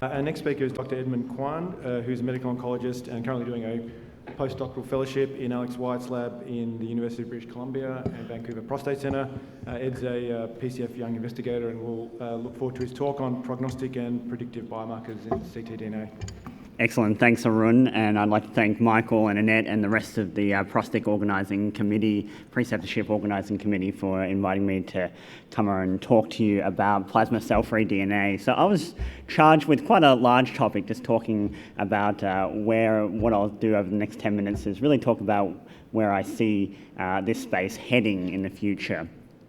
Our next speaker is Dr. Edmund Kwan, who's a medical oncologist and currently doing a postdoctoral fellowship in Alex White's lab in the University of British Columbia and Vancouver Prostate Centre. Ed's a PCF Young investigator, and we'll look forward to his talk on prognostic and predictive biomarkers in ctDNA. Excellent, thanks Arun, and I'd like to thank Michael and Annette and the rest of the PROSTIC Organising Committee, Preceptorship Organising Committee for inviting me to come and talk to you about plasma cell-free DNA. So I was charged with quite a large topic, just talking about what I'll do over the next 10 minutes is really talk about where I see this space heading in the future,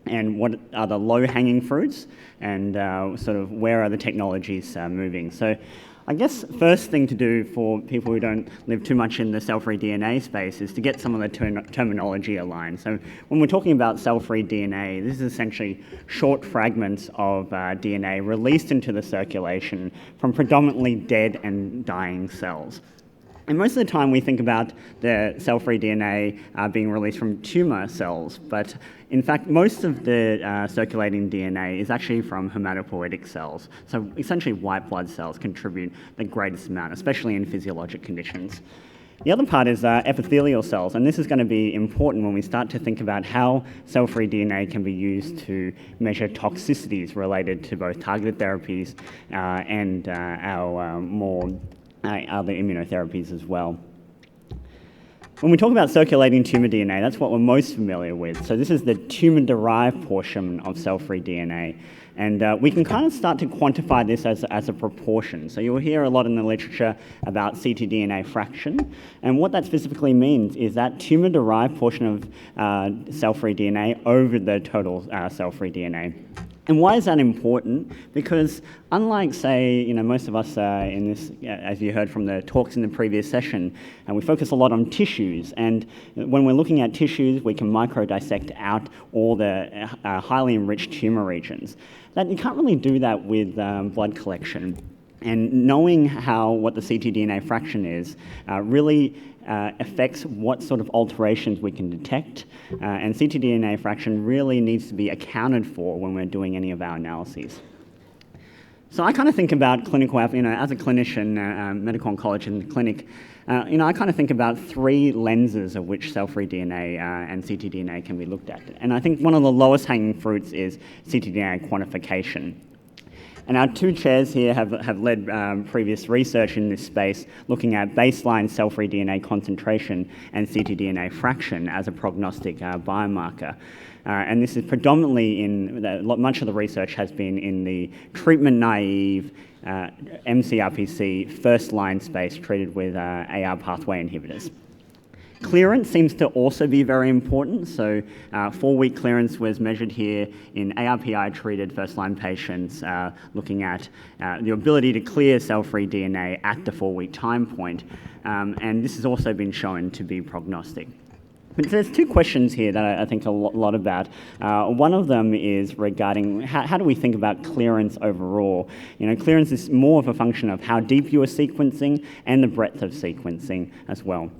and what are the low-hanging fruits, and sort of where are the technologies moving. So I guess first thing to do for people who don't live too much in the cell-free DNA space is to get some of the terminology aligned. So when we're talking about cell-free DNA, this is essentially short fragments of DNA released into the circulation from predominantly dead and dying cells. And most of the time we think about the cell-free DNA being released from tumour cells, but in fact most of the circulating DNA is actually from hematopoietic cells. So essentially white blood cells contribute the greatest amount, especially in physiologic conditions. The other part is epithelial cells, and this is going to be important when we start to think about how cell-free DNA can be used to measure toxicities related to both targeted therapies and our more other immunotherapies as well. When we talk about circulating tumour DNA, that's what we're most familiar with. So this is the tumour-derived portion of cell-free DNA. And we can kind of start to quantify this as a proportion. So you'll hear a lot in the literature about ctDNA fraction. And what that specifically means is that tumour-derived portion of cell-free DNA over the total cell-free DNA. And why is that important? Because unlike, say, most of us in this, as you heard from the talks in the previous session, we focus a lot on tissues. And when we're looking at tissues, we can micro-dissect out all the highly enriched tumour regions. You can't really do that with blood collection. And knowing what the ctDNA fraction is really affects what sort of alterations we can detect, and ctDNA fraction really needs to be accounted for when we're doing any of our analyses. So I kind of think about clinical, as a clinician, medical oncologist in the clinic, I kind of think about three lenses of which cell-free DNA and ctDNA can be looked at. And I think one of the lowest hanging fruits is ctDNA quantification. And our two chairs here have led previous research in this space, looking at baseline cell-free DNA concentration and ctDNA fraction as a prognostic biomarker. And this is predominantly much of the research has been in the treatment-naive MCRPC first-line space treated with AR pathway inhibitors. Clearance seems to also be very important. So 4-week clearance was measured here in ARPI-treated first-line patients, looking at the ability to clear cell-free DNA at the 4-week time point. And this has also been shown to be prognostic. But there's two questions here that I think a lot about. One of them is regarding how do we think about clearance overall? Clearance is more of a function of how deep you are sequencing and the breadth of sequencing as well.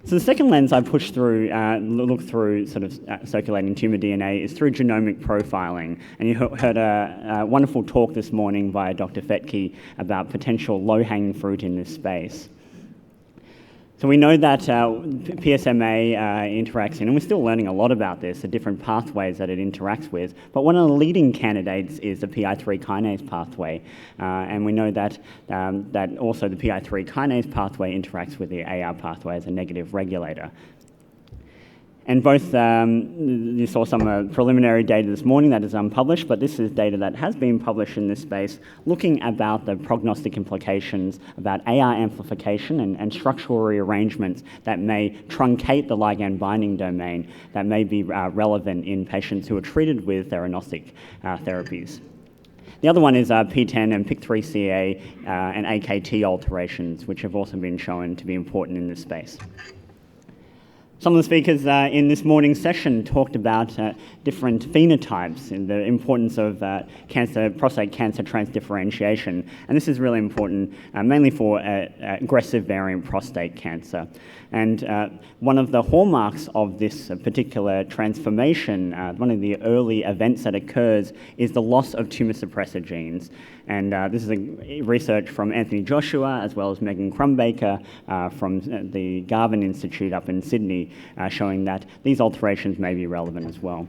So the second lens I push through, look through sort of circulating tumour DNA is through genomic profiling. And you heard a wonderful talk this morning by Dr. Fettke about potential low-hanging fruit in this space. So we know that PSMA interacts in, and we're still learning a lot about this, the different pathways that it interacts with, but one of the leading candidates is the PI3 kinase pathway. And we know that also the PI3 kinase pathway interacts with the AR pathway as a negative regulator. And both, you saw some preliminary data this morning that is unpublished, but this is data that has been published in this space, looking about the prognostic implications about AR amplification and structural rearrangements that may truncate the ligand binding domain that may be relevant in patients who are treated with theranostic therapies. The other one is PTEN and PIK3CA and AKT alterations, which have also been shown to be important in this space. Some of the speakers in this morning's session talked about different phenotypes and the importance of prostate cancer transdifferentiation. And this is really important mainly for aggressive variant prostate cancer. And one of the hallmarks of this particular transformation, one of the early events that occurs, is the loss of tumor suppressor genes. And this is research from Anthony Joshua as well as Megan Crumbaker from the Garvan Institute up in Sydney, showing that these alterations may be relevant as well.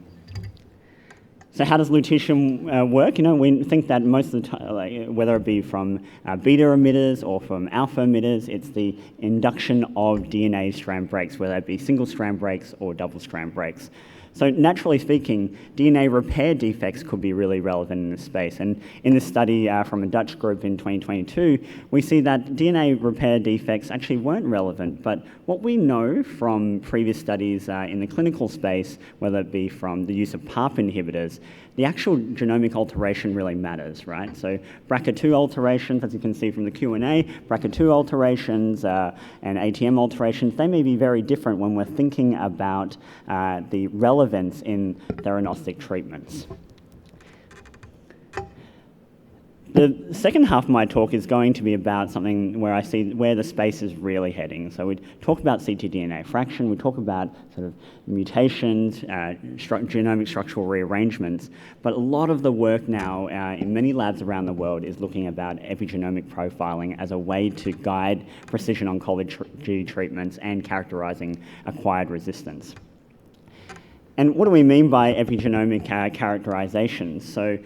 So how does lutetium work? We think that most of the time, whether it be from beta emitters or from alpha emitters, it's the induction of DNA strand breaks, whether it be single strand breaks or double strand breaks. So naturally speaking, DNA repair defects could be really relevant in this space. And in this study from a Dutch group in 2022, we see that DNA repair defects actually weren't relevant. But what we know from previous studies in the clinical space, whether it be from the use of PARP inhibitors, the actual genomic alteration really matters, right? So BRCA2 alterations, as you can see from the Q&A, BRCA2 alterations and ATM alterations, they may be very different when we're thinking about the relevance in theranostic treatments. The second half of my talk is going to be about something where I see where the space is really heading. So we talk about ctDNA fraction, we talk about sort of mutations, genomic structural rearrangements, but a lot of the work now in many labs around the world is looking about epigenomic profiling as a way to guide precision oncology treatments and characterizing acquired resistance. And what do we mean by epigenomic characterizations? So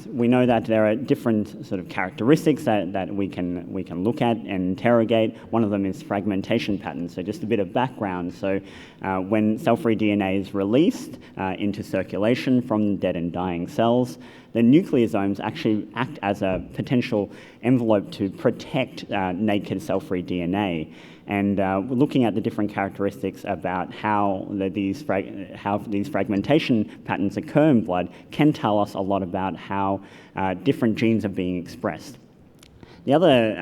we know that there are different sort of characteristics that we can look at and interrogate. One of them is fragmentation patterns. So just a bit of background. So when cell-free DNA is released into circulation from dead and dying cells, the nucleosomes actually act as a potential envelope to protect naked cell-free DNA. And we're looking at the different characteristics about how these fragmentation patterns occur in blood can tell us a lot about how different genes are being expressed. The other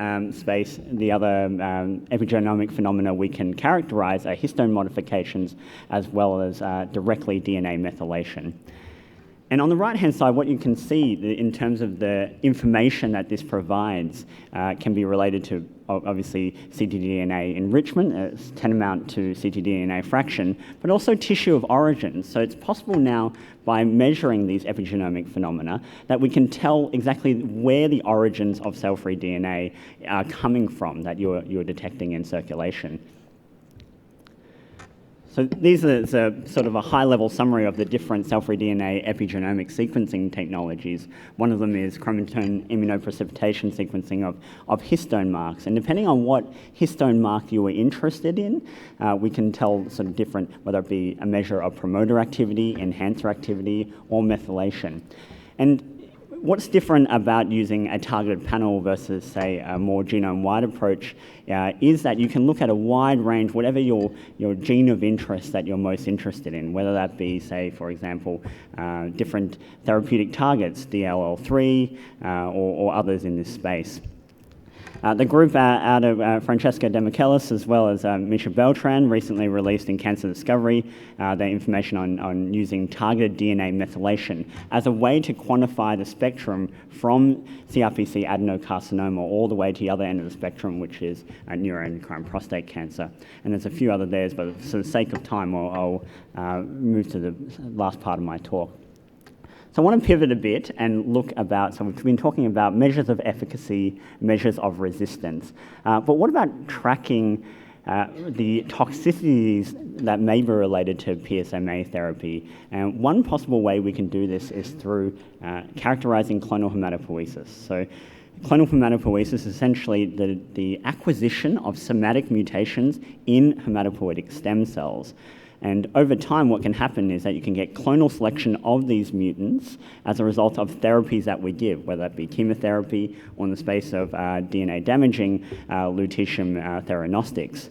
epigenomic phenomena we can characterize are histone modifications as well as directly DNA methylation. And on the right-hand side, what you can see in terms of the information that this provides can be related to, obviously, ctDNA enrichment, it's tantamount to ctDNA fraction, but also tissue of origin. So it's possible now, by measuring these epigenomic phenomena, that we can tell exactly where the origins of cell-free DNA are coming from that you're detecting in circulation. So these are sort of a high-level summary of the different cell-free DNA epigenomic sequencing technologies. One of them is chromatin immunoprecipitation sequencing of histone marks. And depending on what histone mark you are interested in, we can tell sort of different, whether it be a measure of promoter activity, enhancer activity, or methylation. And what's different about using a targeted panel versus, say, a more genome-wide approach is that you can look at a wide range, whatever your gene of interest that you're most interested in, whether that be, say, for example, different therapeutic targets, DLL3 or others in this space. The group out of Francesca Demichelis as well as Misha Beltran recently released in Cancer Discovery their information on using targeted DNA methylation as a way to quantify the spectrum from CRPC adenocarcinoma all the way to the other end of the spectrum, which is neuroendocrine prostate cancer. And there's a few other there, but for the sake of time, I'll move to the last part of my talk. So I want to pivot a bit and look about, so we've been talking about measures of efficacy, measures of resistance, but what about tracking the toxicities that may be related to PSMA therapy? And one possible way we can do this is through characterizing clonal hematopoiesis. So clonal hematopoiesis is essentially the acquisition of somatic mutations in hematopoietic stem cells. And over time, what can happen is that you can get clonal selection of these mutants as a result of therapies that we give, whether that be chemotherapy or in the space of DNA damaging lutetium theranostics.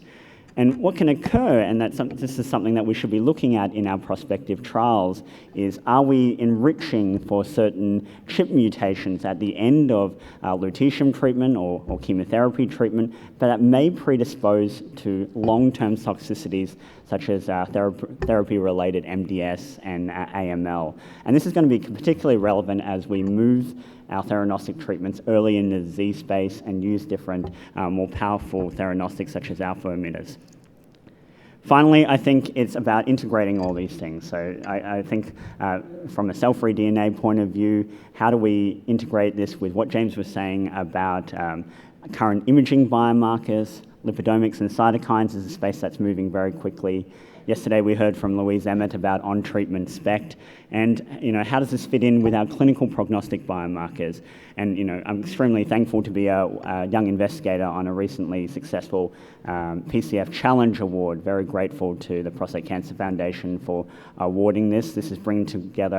And what can occur, and this is something that we should be looking at in our prospective trials, is are we enriching for certain CHIP mutations at the end of lutetium treatment or chemotherapy treatment, but that may predispose to long-term toxicities such as therapy-related MDS and AML. And this is going to be particularly relevant as we move our theranostic treatments early in the disease space and use different, more powerful theranostics such as alpha emitters. Finally, I think it's about integrating all these things. So I think from a cell-free DNA point of view, how do we integrate this with what James was saying about current imaging biomarkers? Lipidomics and cytokines is a space that's moving very quickly. Yesterday we heard from Louise Emmett about on-treatment SPECT, and how does this fit in with our clinical prognostic biomarkers? And I'm extremely thankful to be a young investigator on a recently successful PCF Challenge Award. Very grateful to the Prostate Cancer Foundation for awarding this. This is bringing together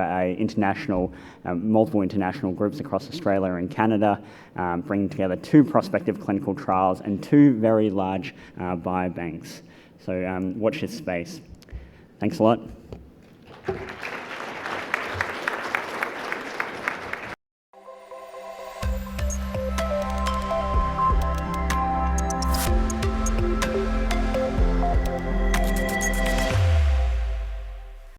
multiple international groups across Australia and Canada, bringing together 2 prospective clinical trials and 2 very large biobanks. So watch this space. Thanks a lot.